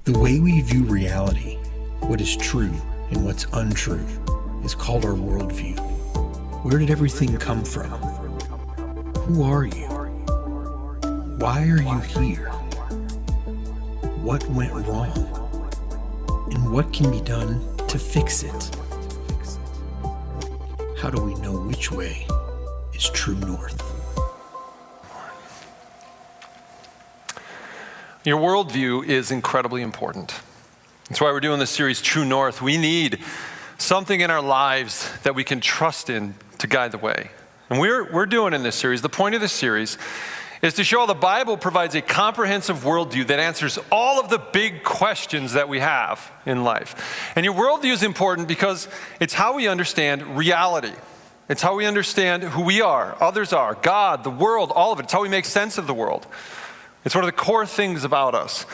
The way we view reality, what is true and what's untrue, is called our worldview. Where did everything come from? Who are you? Why are you here? What went wrong? And what can be done to fix it? How do we know which way is true north? Your worldview is incredibly important. That's why we're doing this series, True North. We need something in our lives that we can trust in to guide the way. And we're doing in this series, the point of this series is to show the Bible provides a comprehensive worldview that answers all of the big questions that we have in life. And your worldview is important because it's how we understand reality. It's how we understand who we are, others are, God, the world, all of it. It's how we make sense of the world. It's one of the core things about us.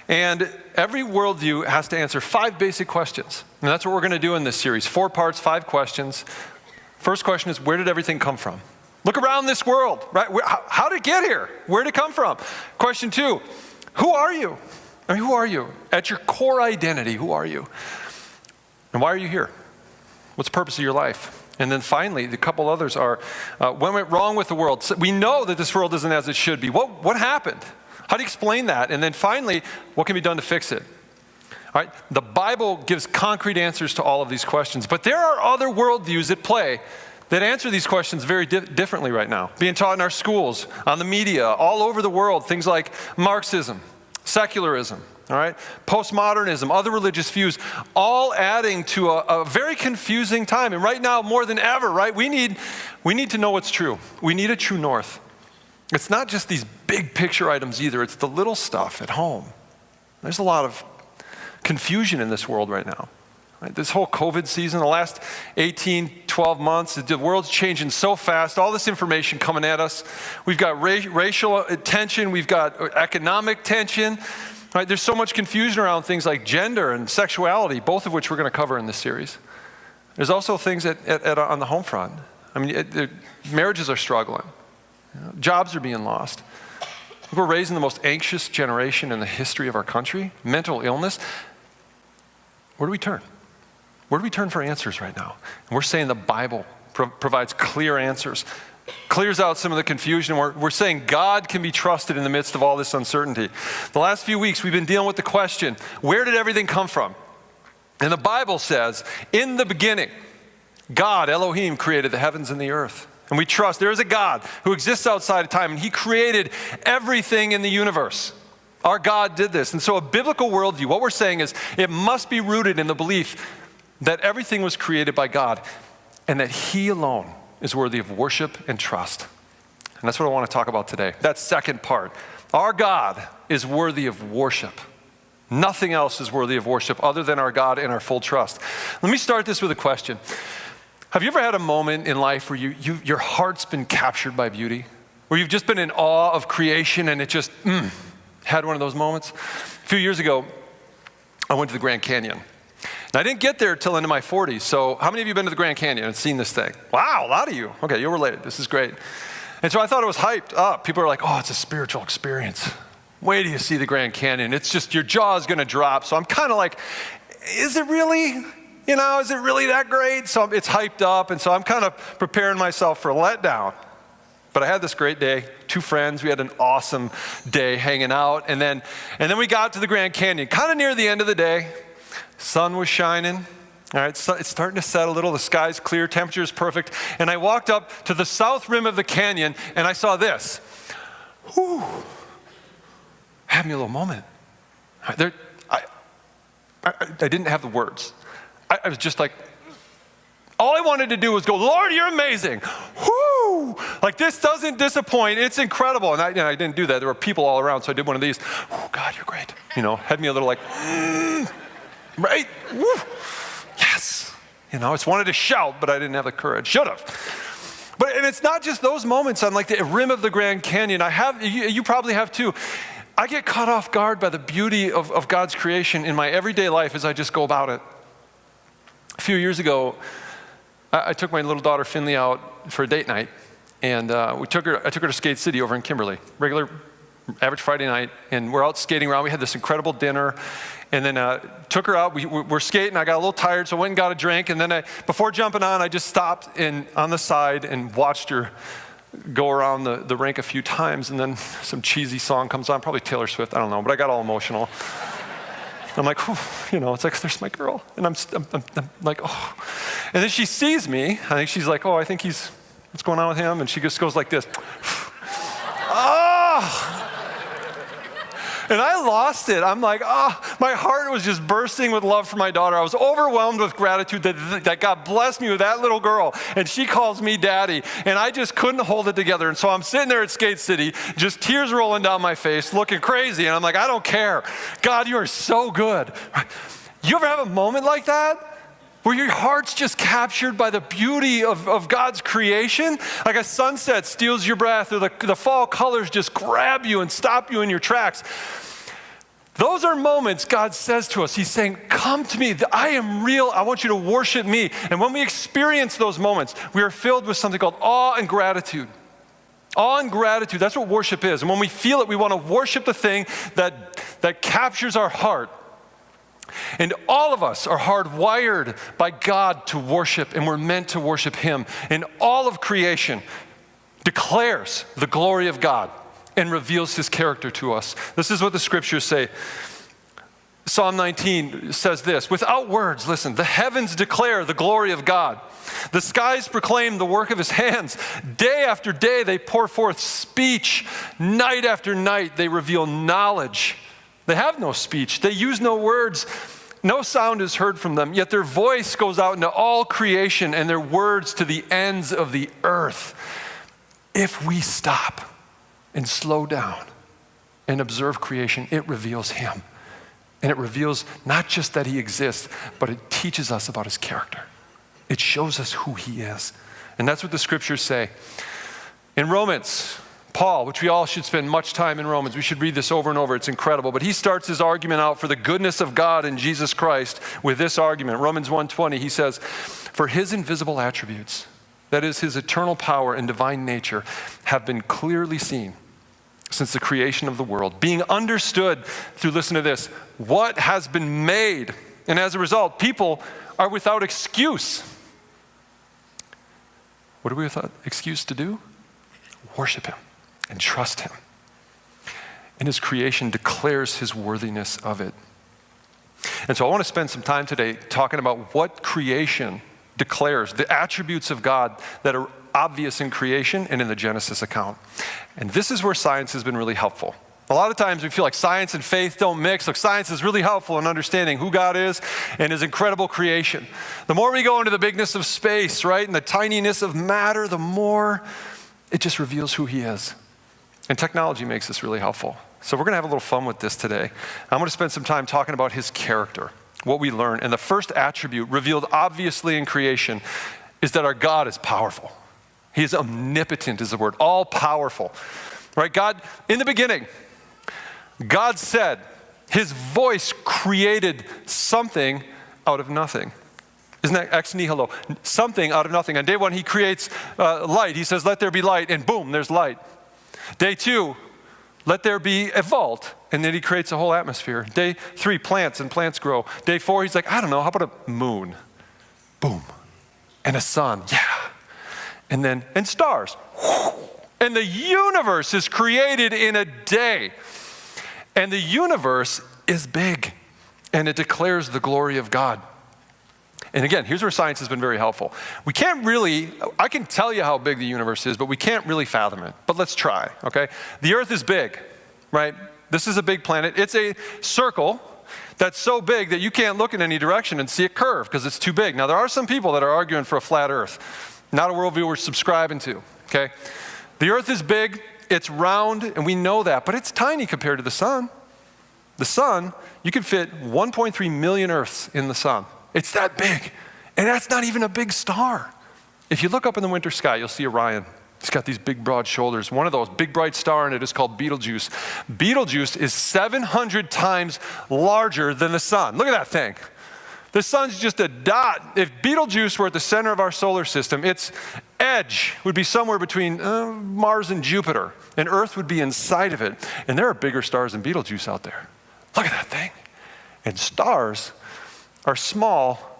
And every worldview has to answer 5 basic questions. And that's what we're going to do in this series. 4 parts, 5 questions. First question is, where did everything come from? Look around this world, right? How did it get here? Where did it come from? Question 2, who are you? I mean, who are you? At your core identity, who are you? And why are you here? What's the purpose of your life? And then finally, the couple others are, what went wrong with the world? So we know that this world isn't as it should be. What happened? How do you explain that? And then finally, what can be done to fix it? All right, the Bible gives concrete answers to all of these questions, but there are other worldviews at play that answer these questions very differently right now. Being taught in our schools, on the media, all over the world, things like Marxism, secularism, all right, postmodernism, other religious views, all adding to a very confusing time. And right now, more than ever, right, we need to know what's true. We need a true north. It's not just these big picture items either. It's the little stuff at home. There's a lot of confusion in this world right now. Right? This whole COVID season, the last 18, 12 months, the world's changing so fast, all this information coming at us. We've got racial tension, we've got economic tension. Right? There's so much confusion around things like gender and sexuality, both of which we're going to cover in this series. There's also things on the home front. I mean, marriages are struggling. Jobs are being lost. We're raising the most anxious generation in the history of our country. Mental illness. Where do we turn? Where do we turn for answers right now? And we're saying the Bible provides clear answers, clears out some of the confusion. We're saying God can be trusted in the midst of all this uncertainty. The last few weeks, we've been dealing with the question, where did everything come from? And the Bible says, in the beginning, God, Elohim, created the heavens and the earth. And we trust there is a God who exists outside of time, and he created everything in the universe. Our God did this. And so a biblical worldview, what we're saying is it must be rooted in the belief that everything was created by God and that he alone is worthy of worship and trust. And that's what I want to talk about today. That second part. Our God is worthy of worship. Nothing else is worthy of worship other than our God and our full trust. Let me start this with a question. Have you ever had a moment in life where your heart's been captured by beauty? Where you've just been in awe of creation and it just, had one of those moments? A few years ago, I went to the Grand Canyon. And I didn't get there till into my 40s. So how many of you have been to the Grand Canyon and seen this thing? Wow, a lot of you. Okay, you're related. This is great. And so I thought it was hyped up. People are like, oh, it's a spiritual experience. Wait till you see the Grand Canyon. It's just, your jaw is going to drop. So I'm kind of like, is it really? Is it really that great? So it's hyped up, and so I'm kind of preparing myself for a letdown. But I had this great day, 2 friends, we had an awesome day hanging out, and then we got to the Grand Canyon, kind of near the end of the day. Sun was shining, all right, so it's starting to set a little, the sky's clear, temperature's perfect, and I walked up to the south rim of the canyon, and I saw this. Whew. Had me a little moment. I didn't have the words. I was just like, all I wanted to do was go, Lord, you're amazing. Whoo! Like, this doesn't disappoint. It's incredible. And I didn't do that. There were people all around, so I did one of these. Oh, God, you're great. Had me a little like, right? Woo! Yes. I just wanted to shout, but I didn't have the courage. Should have. And it's not just those moments on like the rim of the Grand Canyon. You probably have too. I get caught off guard by the beauty of God's creation in my everyday life as I just go about it. A few years ago, I took my little daughter Finley out for a date night, and I took her to Skate City over in Kimberly. Regular average Friday night, and we're out skating around. We had this incredible dinner, and then took her out. We're skating. I got a little tired, so I went and got a drink. And then before jumping on, I just stopped on the side and watched her go around the rink a few times. And then some cheesy song comes on, probably Taylor Swift. I don't know, but I got all emotional. I'm like, it's like, there's my girl. And I'm like, oh. And then she sees me. I think she's like, I think what's going on with him? And she just goes like this. Oh! And I lost it. I'm like, my heart was just bursting with love for my daughter. I was overwhelmed with gratitude that God blessed me with that little girl. And she calls me daddy. And I just couldn't hold it together. And so I'm sitting there at Skate City, just tears rolling down my face, looking crazy. And I'm like, I don't care. God, you are so good. You ever have a moment like that? Where your heart's just captured by the beauty of God's creation? Like a sunset steals your breath, or the fall colors just grab you and stop you in your tracks. Those are moments God says to us. He's saying, come to me. I am real. I want you to worship me. And when we experience those moments, we are filled with something called awe and gratitude. Awe and gratitude, that's what worship is. And when we feel it, we want to worship the thing that captures our heart. And all of us are hardwired by God to worship, and we're meant to worship Him. And all of creation declares the glory of God and reveals His character to us. This is what the scriptures say. Psalm 19 says this, without words, listen, the heavens declare the glory of God. The skies proclaim the work of His hands. Day after day they pour forth speech. Night after night they reveal knowledge. They have no speech. They use no words. No sound is heard from them, yet their voice goes out into all creation and their words to the ends of the earth. If we stop and slow down and observe creation, it reveals Him. And it reveals not just that He exists, but it teaches us about His character. It shows us who He is. And that's what the scriptures say. In Romans, Paul, which we all should spend much time in Romans. We should read this over and over. It's incredible. But he starts his argument out for the goodness of God in Jesus Christ with this argument. Romans 1:20, he says, for His invisible attributes, that is His eternal power and divine nature, have been clearly seen since the creation of the world, being understood through, listen to this, what has been made. And as a result, people are without excuse. What are we without excuse to do? Worship Him and trust Him. And His creation declares His worthiness of it. And so I want to spend some time today talking about what creation declares, the attributes of God that are obvious in creation and in the Genesis account. And this is where science has been really helpful. A lot of times we feel like science and faith don't mix. Like science is really helpful in understanding who God is and His incredible creation. The more we go into the bigness of space, right, and the tininess of matter, the more it just reveals who He is. And technology makes this really helpful. So we're going to have a little fun with this today. I'm going to spend some time talking about His character, what we learn. And the first attribute revealed obviously in creation is that our God is powerful. He is omnipotent is the word, all powerful. Right? God, in the beginning, God said, His voice created something out of nothing. Isn't that ex nihilo? Something out of nothing. On day one, He creates light. He says, let there be light, and boom, there's light. Day two, let there be a vault, and then He creates a whole atmosphere. Day three, plants, and plants grow. Day four, He's like, I don't know, how about a moon? Boom. And a sun, yeah. And stars. And the universe is created in a day. And the universe is big, and it declares the glory of God. And again, here's where science has been very helpful. We can't really, I can tell you how big the universe is, but we can't really fathom it. But let's try, okay? The earth is big, right? This is a big planet. It's a circle that's so big that you can't look in any direction and see a curve because it's too big. Now, there are some people that are arguing for a flat earth. Not a worldview we're subscribing to, okay? The earth is big, it's round, and we know that, but it's tiny compared to the sun. The sun, you can fit 1.3 million Earths in the sun. It's that big. And that's not even a big star. If you look up in the winter sky, you'll see Orion. He's got these big, broad shoulders. One of those, big, bright star in it is called Betelgeuse. Betelgeuse is 700 times larger than the sun. Look at that thing. The sun's just a dot. If Betelgeuse were at the center of our solar system, its edge would be somewhere between Mars and Jupiter, and Earth would be inside of it. And there are bigger stars than Betelgeuse out there. Look at that thing. And stars are small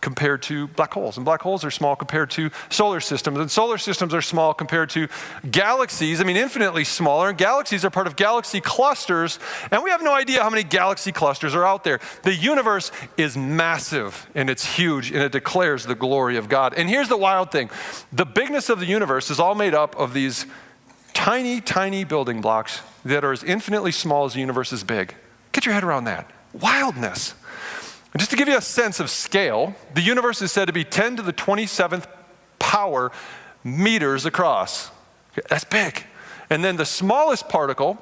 compared to black holes. And black holes are small compared to solar systems. And solar systems are small compared to galaxies. I mean, infinitely smaller. And galaxies are part of galaxy clusters. And we have no idea how many galaxy clusters are out there. The universe is massive, and it's huge, and it declares the glory of God. And here's the wild thing. The bigness of the universe is all made up of these tiny, tiny building blocks that are as infinitely small as the universe is big. Get your head around that. Wildness. And just to give you a sense of scale, the universe is said to be 10 to the 27th power meters across. That's big. And then the smallest particle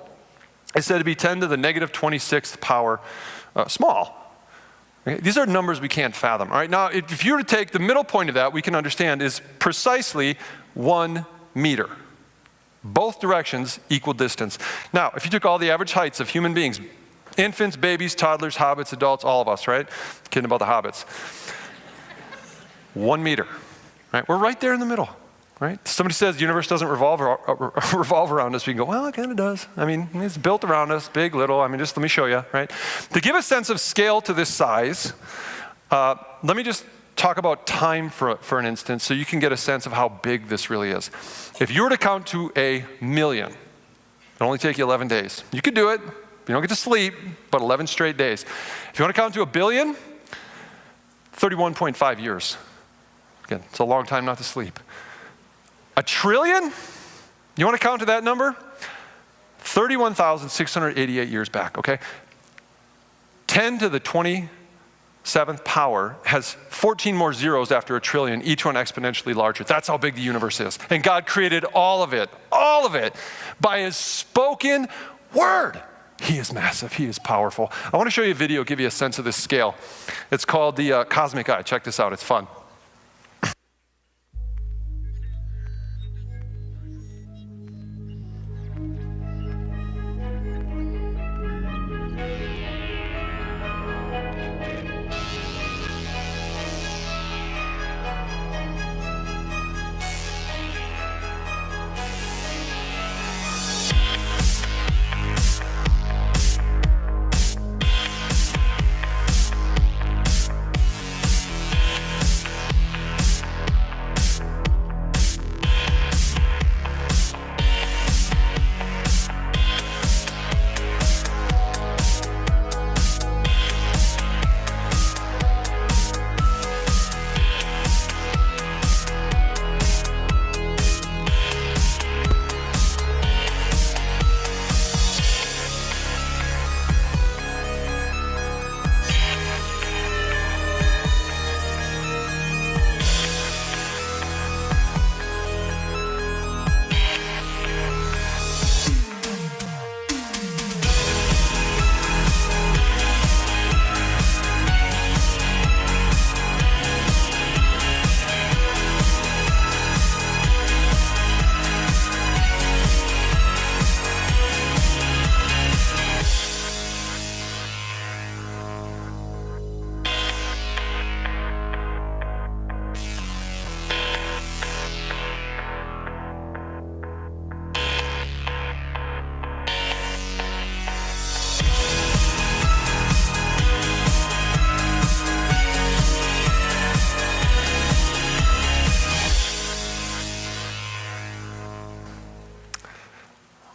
is said to be 10 to the negative 26th power small. Okay? These are numbers we can't fathom. All right, now if you were to take the middle point of that, we can understand is precisely 1 meter. Both directions equal distance. Now, if you took all the average heights of human beings, infants, babies, toddlers, hobbits, adults, all of us, right? Kidding about the hobbits. 1 meter, right? We're right there in the middle, right? Somebody says the universe doesn't revolve around us. We can go, well, it kind of does. I mean, it's built around us, big, little. I mean, just let me show you, right? To give a sense of scale to this size, let me just talk about time for an instant so you can get a sense of how big this really is. If you were to count to 1,000,000, it'll only take you 11 days. You could do it. You don't get to sleep, but 11 straight days. If you want to count to 1 billion, 31.5 years. Again, it's a long time not to sleep. 1 trillion, you want to count to that number? 31,688 years back, okay? 10 to the 27th power has 14 more zeros after 1 trillion, each one exponentially larger. That's how big the universe is. And God created all of it, by his spoken word. He is massive. He is powerful. I want to show you a video, give you a sense of this scale. It's called the Cosmic Eye. Check this out. It's fun.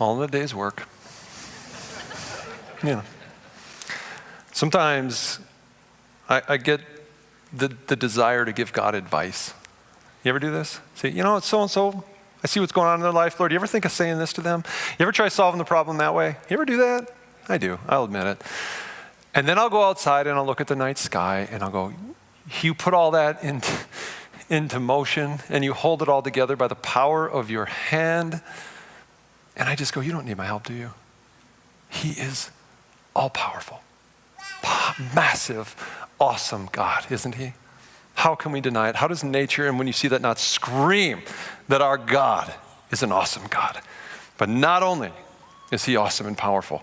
All in a day's work. You know. Sometimes I get the desire to give God advice. You ever do this? Say, you know, it's so-and-so. I see what's going on in their life. Lord, you ever think of saying this to them? You ever try solving the problem that way? You ever do that? I do. I'll admit it. And then I'll go outside and I'll look at the night sky and I'll go, you put all that into motion and you hold it all together by the power of your hand. And I just go, you don't need my help, do you? He is all-powerful, massive, awesome God, isn't he? How can we deny it? How does nature, and when you see that, not scream that our God is an awesome God? But not only is he awesome and powerful,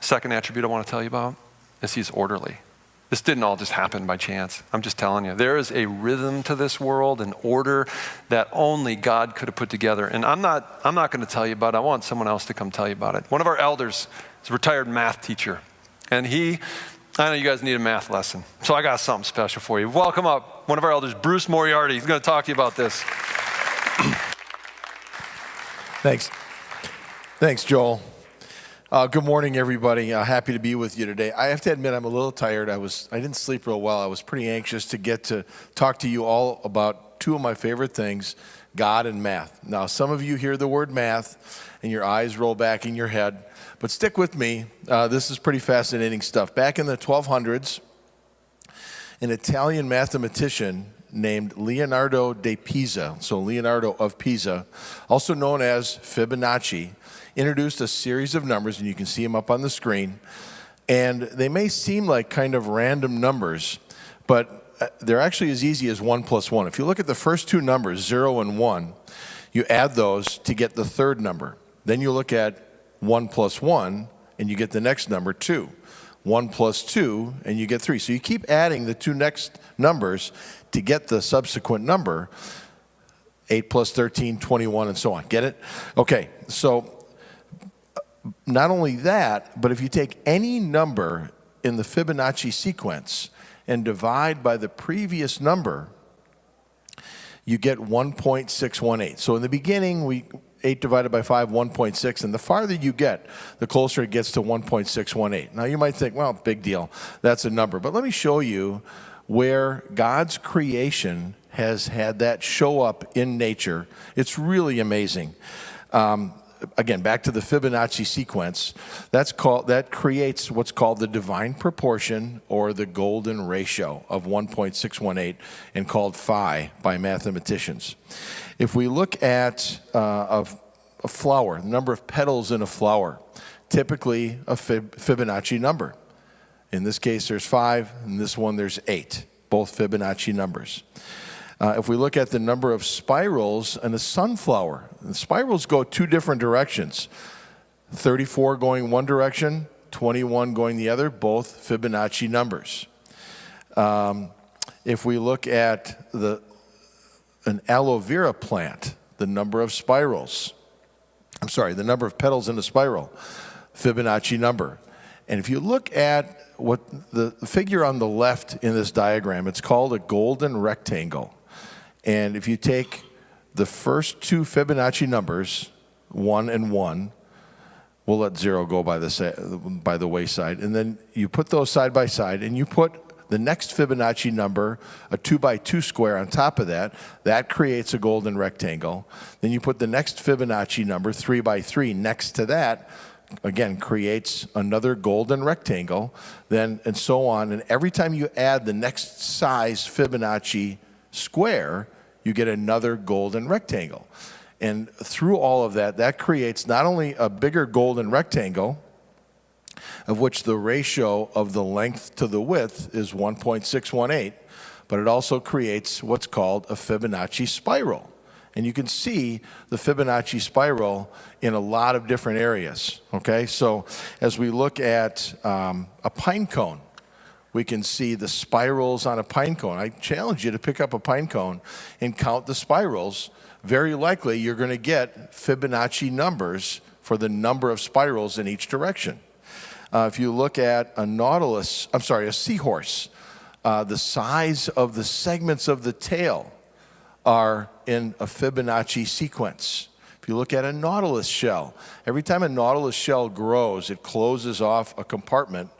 second attribute I want to tell you about is he's orderly. This didn't all just happen by chance. I'm just telling you. There is a rhythm to this world, an order that only God could have put together. And I'm not going to tell you about it. I want someone else to come tell you about it. One of our elders is a retired math teacher. And I know you guys need a math lesson. So I got something special for you. Welcome up one of our elders, Bruce Moriarty. He's going to talk to you about this. Thanks, Joel. Good morning, everybody. Happy to be with you today. I have to admit, I'm a little tired. I didn't sleep real well. I was pretty anxious to get to talk to you all about two of my favorite things, God and math. Now, some of you hear the word math, and your eyes roll back in your head. But stick with me. This is pretty fascinating stuff. Back in the 1200s, an Italian mathematician named Leonardo da Pisa, so Leonardo of Pisa, also known as Fibonacci, introduced a series of numbers, and you can see them up on the screen. And they may seem like kind of random numbers, but they're actually as easy as 1 plus 1. If you look at the first two numbers, 0 and 1, you add those to get the third number. Then you look at 1 plus 1, and you get the next number, 2. 1 plus 2, and you get 3. So you keep adding the two next numbers to get the subsequent number, 8 plus 13, 21, and so on. Get it? Okay, so not only that, but if you take any number in the Fibonacci sequence and divide by the previous number, you get 1.618. So in the beginning, 8 divided by 5, 1.6, and the farther you get, the closer it gets to 1.618. Now you might think, well, big deal, that's a number. But let me show you where God's creation has had that show up in nature. It's really amazing. Again, back to the Fibonacci sequence, that creates what's called the divine proportion, or the golden ratio of 1.618, and called phi by mathematicians. If we look at a flower, the number of petals in a flower, typically a Fibonacci number. In this case, there's 5. In this one, there's 8, both Fibonacci numbers. If we look at the number of spirals in a sunflower, the spirals go two different directions. 34 going one direction, 21 going the other, both Fibonacci numbers. If we look at an aloe vera plant, the number of petals in a spiral, Fibonacci number. And if you look at what the figure on the left in this diagram, it's called a golden rectangle. And if you take the first two Fibonacci numbers, 1 and 1, we'll let 0 go by the wayside, and then you put those side by side, and you put the next Fibonacci number, a 2 by 2 square on top of that, that creates a golden rectangle. Then you put the next Fibonacci number, 3 by 3, next to that, again, creates another golden rectangle, then, and so on. And every time you add the next size Fibonacci square, you get another golden rectangle. And through all of that, that creates not only a bigger golden rectangle, of which the ratio of the length to the width is 1.618, but it also creates what's called a Fibonacci spiral. And you can see the Fibonacci spiral in a lot of different areas, okay? So as we look at a pine cone, we can see the spirals on a pine cone. I challenge you to pick up a pine cone and count the spirals. Very likely you're going to get Fibonacci numbers for the number of spirals in each direction. If you look at a seahorse, the size of the segments of the tail are in a Fibonacci sequence. If you look at a nautilus shell, every time a nautilus shell grows, it closes off a compartment,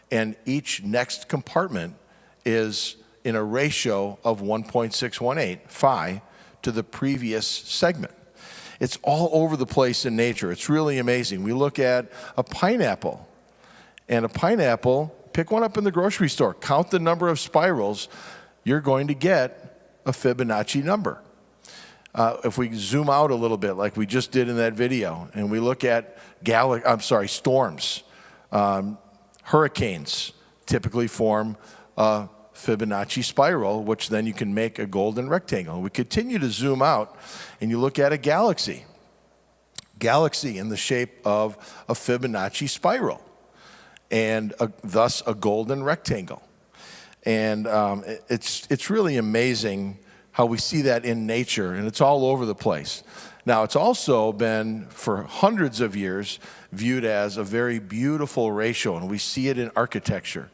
and each next compartment is in a ratio of 1.618 phi to the previous segment. It's all over the place in nature. It's really amazing. We look at a pineapple, and a pineapple, pick one up in the grocery store, count the number of spirals, you're going to get a Fibonacci number. If we zoom out a little bit, like we just did in that video, and we look at storms, hurricanes typically form a Fibonacci spiral, which then you can make a golden rectangle. We continue to zoom out, and you look at a galaxy in the shape of a Fibonacci spiral, and thus a golden rectangle. And it's really amazing how we see that in nature, and it's all over the place. Now, it's also been, for hundreds of years, viewed as a very beautiful ratio, and we see it in architecture.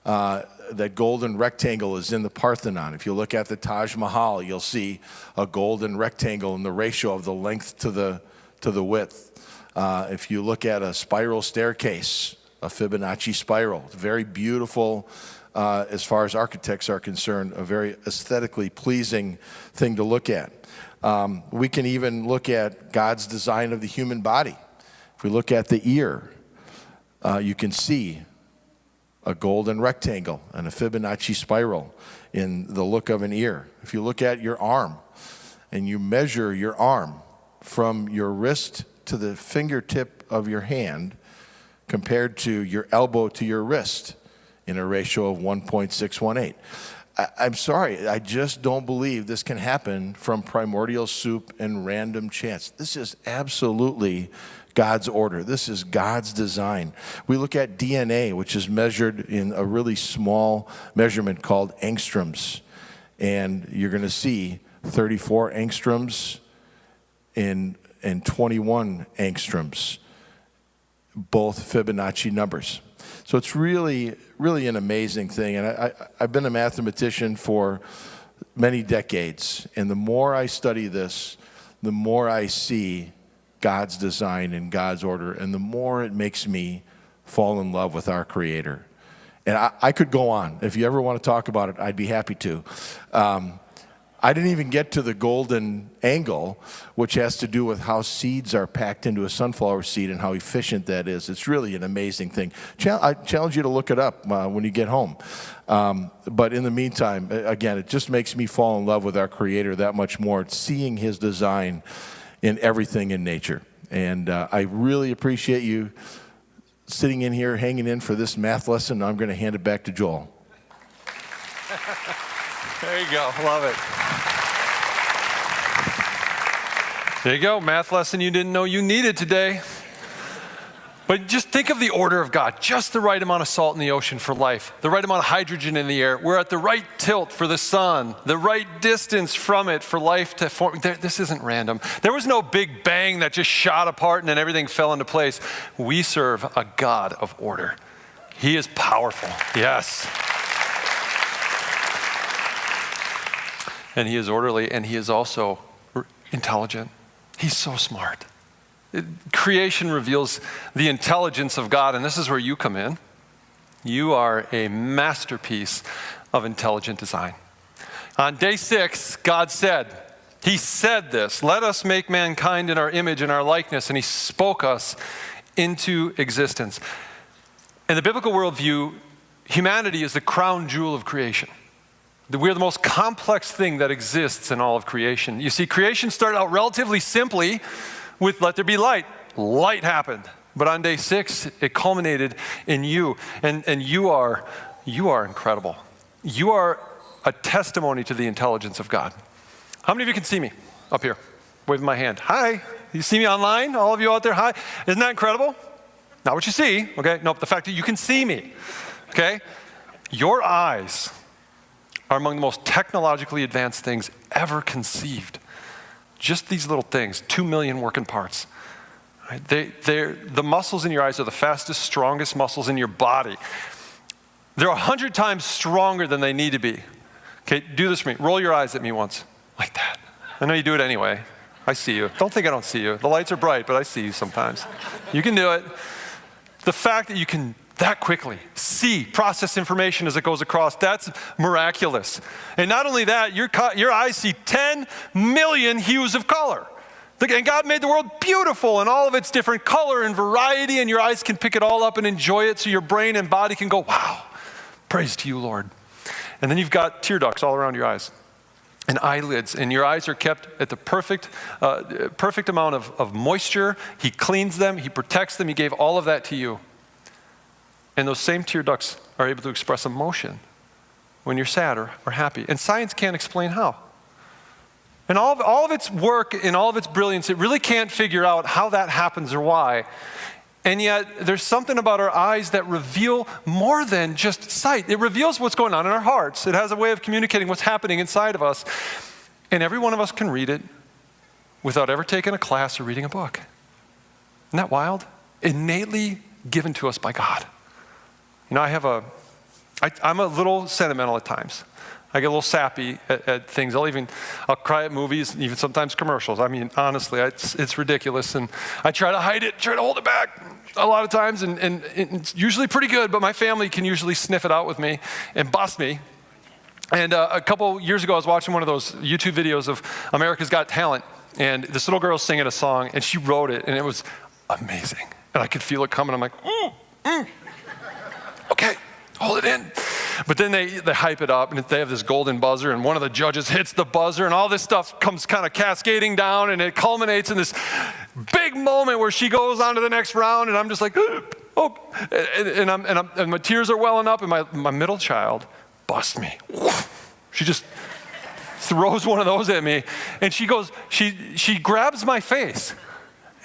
That golden rectangle is in the Parthenon. If you look at the Taj Mahal, you'll see a golden rectangle in the ratio of the length to the width. If you look at a spiral staircase, a Fibonacci spiral, it's very beautiful as far as architects are concerned, a very aesthetically pleasing thing to look at. We can even look at God's design of the human body. If we look at the ear, you can see a golden rectangle and a Fibonacci spiral in the look of an ear. If you look at your arm and you measure your arm from your wrist to the fingertip of your hand compared to your elbow to your wrist in a ratio of 1.618. I'm sorry, I just don't believe this can happen from primordial soup and random chance. This is absolutely God's order. This is God's design. We look at DNA, which is measured in a really small measurement called angstroms. And you're going to see 34 angstroms and 21 angstroms, both Fibonacci numbers. So it's really, really an amazing thing. And I've been a mathematician for many decades. And the more I study this, the more I see God's design and God's order, and the more it makes me fall in love with our Creator. And I could go on. If you ever want to talk about it, I'd be happy to. I didn't even get to the golden angle, which has to do with how seeds are packed into a sunflower seed and how efficient that is. It's really an amazing thing. I challenge you to look it up when you get home. But in the meantime, again, it just makes me fall in love with our Creator that much more, seeing His design in everything in nature. And I really appreciate you sitting in here, hanging in for this math lesson. I'm going to hand it back to Joel. There you go. Love it. There you go. Math lesson you didn't know you needed today. But just think of the order of God. Just the right amount of salt in the ocean for life, the right amount of hydrogen in the air. We're at the right tilt for the sun, the right distance from it for life to form. This isn't random. There was no big bang that just shot apart and then everything fell into place. We serve a God of order. He is powerful. Yes. And He is orderly, and He is also intelligent. He's so smart. Creation reveals the intelligence of God, and this is where you come in. You are a masterpiece of intelligent design. On day 6, God said, He said this, "Let us make mankind in our image and our likeness," and He spoke us into existence. In the biblical worldview, humanity is the crown jewel of creation. We're the most complex thing that exists in all of creation. You see, creation started out relatively simply with "let there be light." Light happened. But on day 6, it culminated in you. And you are incredible. You are a testimony to the intelligence of God. How many of you can see me up here? Waving my hand. Hi. You see me online? All of you out there? Hi. Isn't that incredible? Not what you see, okay? Nope, the fact that you can see me, okay? Your eyes are among the most technologically advanced things ever conceived. Just these little things, 2 million working parts. Right? The muscles in your eyes are the fastest, strongest muscles in your body. They're 100 times stronger than they need to be. Okay, do this for me. Roll your eyes at me once, like that. I know you do it anyway. I see you. Don't think I don't see you. The lights are bright, but I see you sometimes. You can do it. The fact that you can that quickly process information as it goes across, that's miraculous. And not only that, your eyes see 10 million hues of color. And God made the world beautiful in all of its different color and variety, and your eyes can pick it all up and enjoy it, so your brain and body can go, wow, praise to you, Lord. And then you've got tear ducts all around your eyes and eyelids, and your eyes are kept at the perfect amount of moisture. He cleans them, He protects them, He gave all of that to you. And those same tear ducts are able to express emotion when you're sad or happy. And science can't explain how. And all of its work and all of its brilliance, it really can't figure out how that happens or why. And yet, there's something about our eyes that reveal more than just sight. It reveals what's going on in our hearts. It has a way of communicating what's happening inside of us. And every one of us can read it without ever taking a class or reading a book. Isn't that wild? Innately given to us by God. You know, I'm a little sentimental at times. I get a little sappy at things. I'll cry at movies, even sometimes commercials. I mean, honestly, it's ridiculous. And I try to hide it, try to hold it back a lot of times, and it's usually pretty good, but my family can usually sniff it out with me and bust me. And a couple years ago, I was watching one of those YouTube videos of America's Got Talent, and this little girl singing a song, and she wrote it, and it was amazing. And I could feel it coming. I'm like, okay, hold it in. But then they hype it up, and they have this golden buzzer, and one of the judges hits the buzzer, and all this stuff comes kind of cascading down, and it culminates in this big moment where she goes on to the next round, and I'm just like, oh, and my tears are welling up, and my middle child busts me. She just throws one of those at me, and she grabs my face,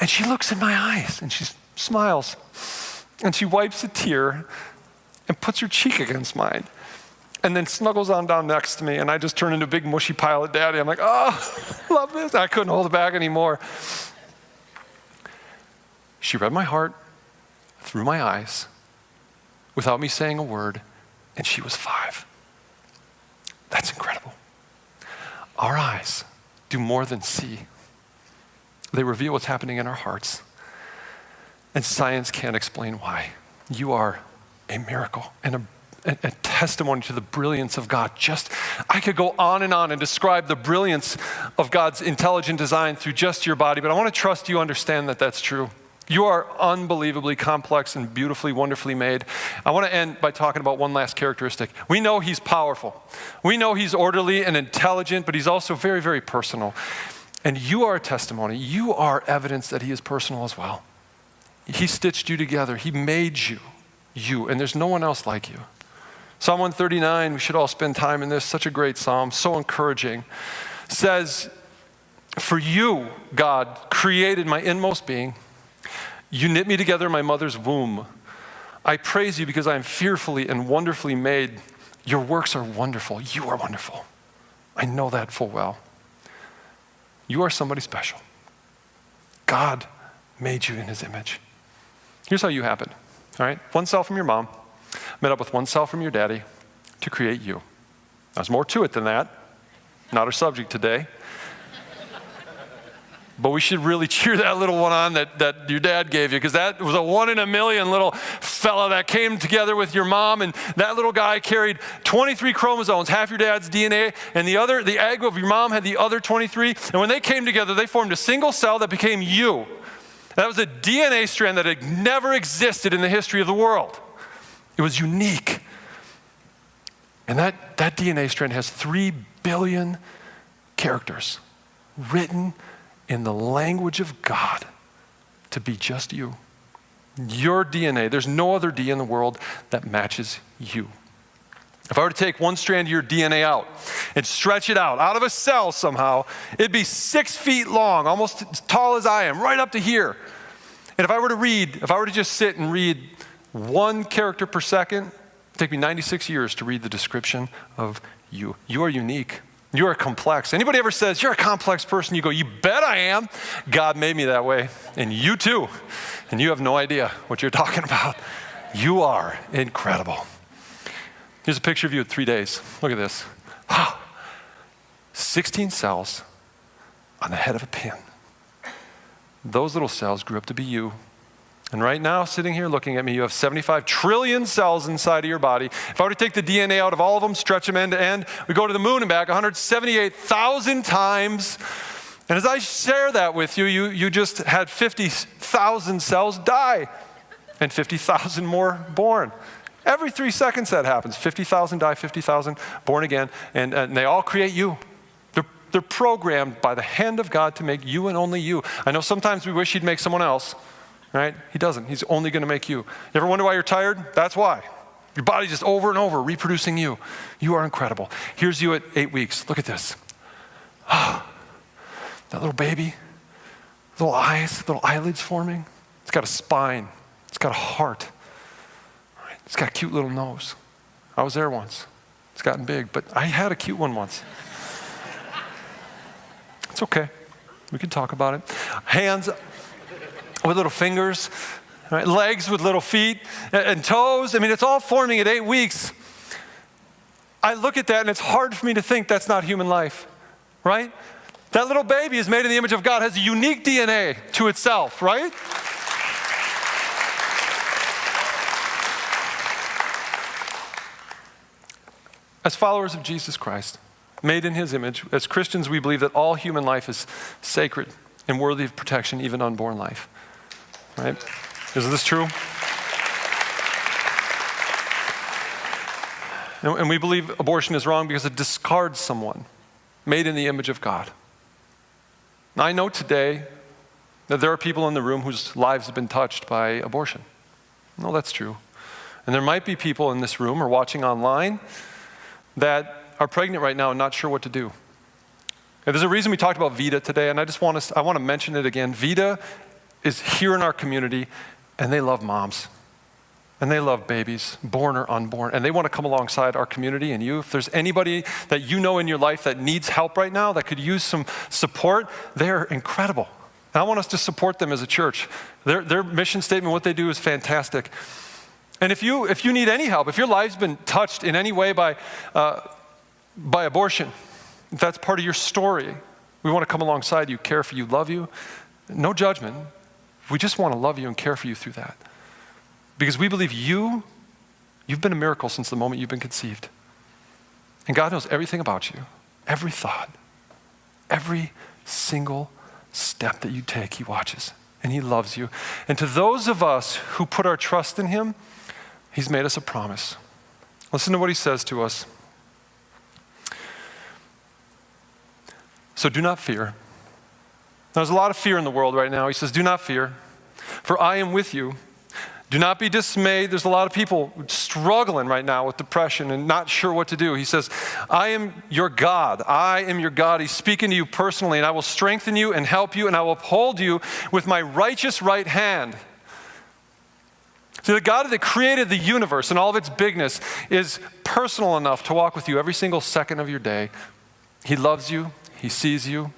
and she looks in my eyes, and she smiles, and she wipes a tear, and puts her cheek against mine, and then snuggles on down next to me, and I just turn into a big mushy pile of daddy. I'm like, oh, love this. I couldn't hold it back anymore. She read my heart through my eyes without me saying a word, and she was 5. That's incredible. Our eyes do more than see. They reveal what's happening in our hearts, and science can't explain why. You are a miracle and a testimony to the brilliance of God. I could go on and describe the brilliance of God's intelligent design through just your body, but I want to trust you understand that that's true. You are unbelievably complex and beautifully, wonderfully made. I want to end by talking about one last characteristic. We know he's powerful. We know he's orderly and intelligent, but he's also very, very personal. And you are a testimony. You are evidence that he is personal as well. He stitched you together. He made you. And there's no one else like you. Psalm 139, we should all spend time in this, such a great psalm, so encouraging, says, for you, God, created my inmost being. You knit me together in my mother's womb. I praise you because I am fearfully and wonderfully made. Your works are wonderful. You are wonderful. I know that full well. You are somebody special. God made you in his image. Here's how you happened. All right, one cell from your mom met up with one cell from your daddy to create you. There's more to it than that. Not our subject today. But we should really cheer that little one on that your dad gave you, because that was a 1 in a million little fella that came together with your mom, and that little guy carried 23 chromosomes, half your dad's DNA, and the egg of your mom had the other 23, and when they came together, they formed a single cell that became you. That was a DNA strand that had never existed in the history of the world. It was unique. And that DNA strand has 3 billion characters written in the language of God to be just you. Your DNA, there's no other DNA in the world that matches you. If I were to take one strand of your DNA out and stretch it out of a cell somehow, it'd be 6 feet long, almost as tall as I am, right up to here. And if I were to just sit and read 1 character per second, it'd take me 96 years to read the description of you. You are unique. You are complex. Anybody ever says, you're a complex person, you go, you bet I am. God made me that way, and you too. And you have no idea what you're talking about. You are incredible. Here's a picture of you at 3 days. Look at this. 16 cells on the head of a pin. Those little cells grew up to be you. And right now, sitting here looking at me, you have 75 trillion cells inside of your body. If I were to take the DNA out of all of them, stretch them end to end, we go to the moon and back 178,000 times. And as I share that with you, you just had 50,000 cells die and 50,000 more born. Every 3 seconds that happens. 50,000 die, 50,000 born again, and they all create you. They're programmed by the hand of God to make you and only you. I know sometimes we wish he'd make someone else, right? He doesn't. He's only going to make you. You ever wonder why you're tired? That's why. Your body's just over and over reproducing you. You are incredible. Here's you at 8 weeks. Look at this. That little baby, little eyes, little eyelids forming. It's got a spine. It's got a heart. It's got a cute little nose. I was there once. It's gotten big, but I had a cute one once. It's okay. We can talk about it. Hands with little fingers, right? Legs with little feet and toes. I mean, it's all forming at 8 weeks. I look at that and it's hard for me to think that's not human life, right? That little baby is made in the image of God, has a unique DNA to itself, right? As followers of Jesus Christ, made in his image, as Christians, we believe that all human life is sacred and worthy of protection, even unborn life. Right? Is this true? And we believe abortion is wrong because it discards someone made in the image of God. Now, I know today that there are people in the room whose lives have been touched by abortion. No, that's true. And there might be people in this room or watching online that are pregnant right now and not sure what to do. And there's a reason we talked about Vida today, and I want to mention it again. Vida is here in our community, and they love moms. And they love babies, born or unborn, and they want to come alongside our community and you. If there's anybody that you know in your life that needs help right now, that could use some support, they're incredible. And I want us to support them as a church. Their mission statement, what they do is fantastic. And if you need any help, if your life's been touched in any way by abortion, if that's part of your story, we want to come alongside you, care for you, love you. No judgment. We just want to love you and care for you through that. Because we believe you've been a miracle since the moment you've been conceived. And God knows everything about you, every thought, every single step that you take, he watches and he loves you. And to those of us who put our trust in him, he's made us a promise. Listen to what he says to us. So do not fear. There's a lot of fear in the world right now. He says, do not fear, for I am with you. Do not be dismayed. There's a lot of people struggling right now with depression and not sure what to do. He says, I am your God. I am your God. He's speaking to you personally, and I will strengthen you and help you, and I will uphold you with my righteous right hand. See, the God that created the universe and all of its bigness is personal enough to walk with you every single second of your day. He loves you. He sees you. And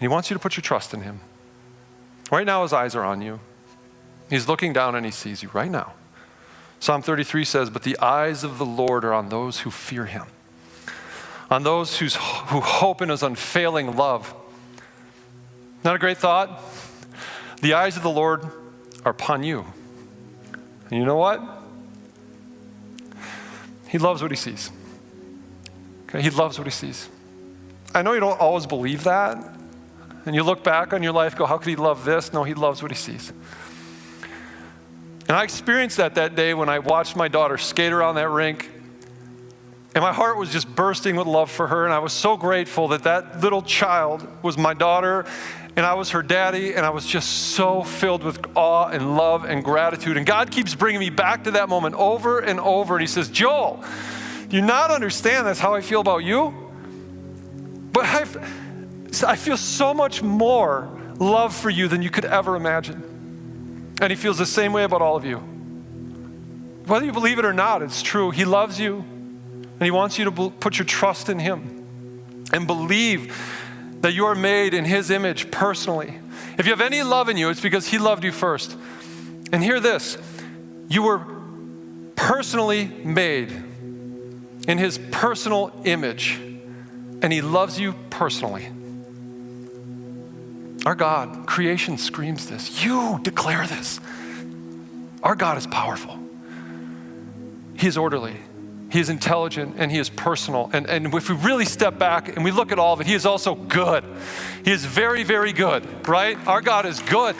he wants you to put your trust in him. Right now, his eyes are on you. He's looking down and he sees you right now. Psalm 33 says, but the eyes of the Lord are on those who fear him, on those who hope in his unfailing love. Not a great thought? The eyes of the Lord are upon you. And you know what? He loves what he sees. Okay? He loves what he sees. I know you don't always believe that. And you look back on your life, go, how could he love this? No, he loves what he sees. And I experienced that day when I watched my daughter skate around that rink. And my heart was just bursting with love for her. And I was so grateful that little child was my daughter and I was her daddy. And I was just so filled with awe and love and gratitude. And God keeps bringing me back to that moment over and over. And he says, Joel, do you not understand that's how I feel about you? But I feel so much more love for you than you could ever imagine. And he feels the same way about all of you. Whether you believe it or not, it's true. He loves you, and he wants you to put your trust in him and believe that you are made in his image personally. If you have any love in you, it's because he loved you first. And hear this, you were personally made in his personal image, and he loves you personally. Our God, creation screams this. You declare this. Our God is powerful. He is orderly. He is intelligent, and he is personal. And if we really step back and we look at all of it, he is also good. He is very, very good, right? Our God is good.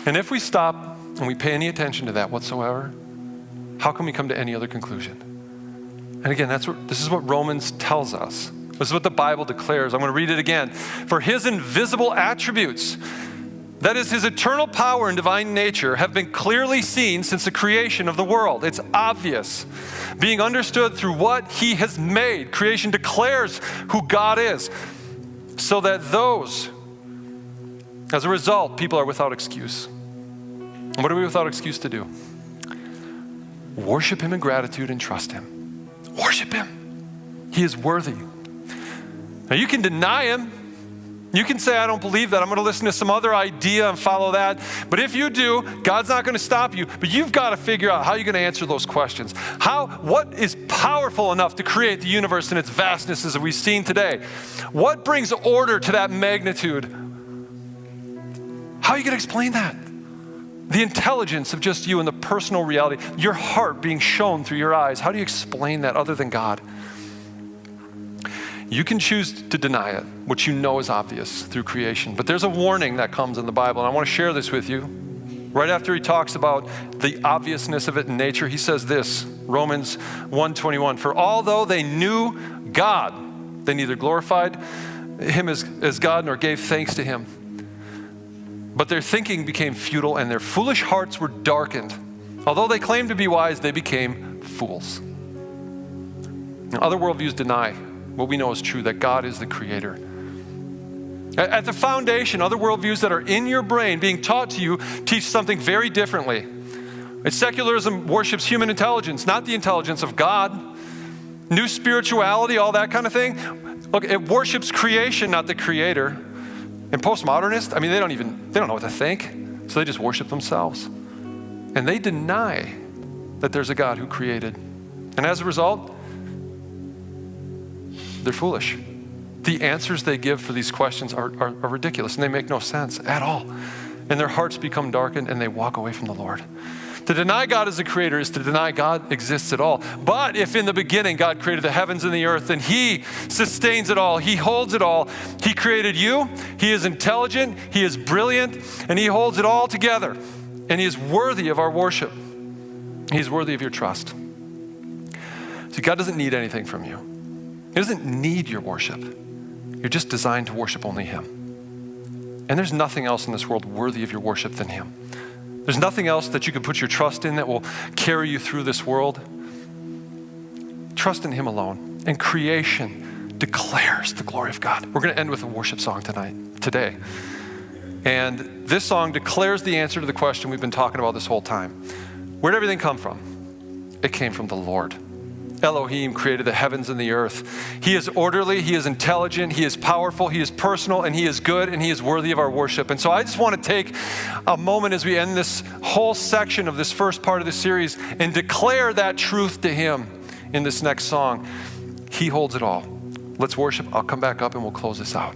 And if we stop and we pay any attention to that whatsoever, how can we come to any other conclusion? And again, this is what Romans tells us. This is what the Bible declares. I'm going to read it again. For his invisible attributes, that is his eternal power and divine nature, have been clearly seen since the creation of the world. It's obvious, being understood through what he has made. Creation declares who God is, so that those As a result, people are without excuse. And what are we without excuse to do? Worship him in gratitude and trust him. Worship him. He is worthy. Now you can deny him. You can say, I don't believe that. I'm going to listen to some other idea and follow that. But if you do, God's not going to stop you. But you've got to figure out how you're going to answer those questions. What is powerful enough to create the universe in its vastness as we've seen today? What brings order to that magnitude? How are you going to explain that? The intelligence of just you and the personal reality, your heart being shown through your eyes. How do you explain that other than God? You can choose to deny it, which you know is obvious through creation. But there's a warning that comes in the Bible, and I want to share this with you. Right after he talks about the obviousness of it in nature, he says this, Romans 1:21, for although they knew God, they neither glorified him as God nor gave thanks to him. But their thinking became futile and their foolish hearts were darkened. Although they claimed to be wise, they became fools. Now, other worldviews deny what we know is true, that God is the creator. At the foundation, other worldviews that are in your brain being taught to you teach something very differently. Secularism worships human intelligence, not the intelligence of God. New spirituality, all that kind of thing. Look, it worships creation, not the creator. And postmodernists, they don't know what to think, so they just worship themselves. And they deny that there's a God who created. And as a result, they're foolish. The answers they give for these questions are ridiculous, and they make no sense at all. And their hearts become darkened, and they walk away from the Lord. To deny God as a creator is to deny God exists at all. But if in the beginning God created the heavens and the earth, then he sustains it all. He holds it all. He created you. He is intelligent. He is brilliant. And he holds it all together. And he is worthy of our worship. He's worthy of your trust. See, God doesn't need anything from you. He doesn't need your worship. You're just designed to worship only him. And there's nothing else in this world worthy of your worship than him. There's nothing else that you can put your trust in that will carry you through this world. Trust in him alone. And creation declares the glory of God. We're going to end with a worship song today. And this song declares the answer to the question we've been talking about this whole time. Where did everything come from? It came from the Lord. Elohim created the heavens and the earth. He is orderly, he is intelligent, he is powerful, he is personal, and he is good, and he is worthy of our worship. And so I just want to take a moment as we end this whole section of this first part of the series and declare that truth to him in this next song. He holds it all. Let's worship. I'll come back up and we'll close this out.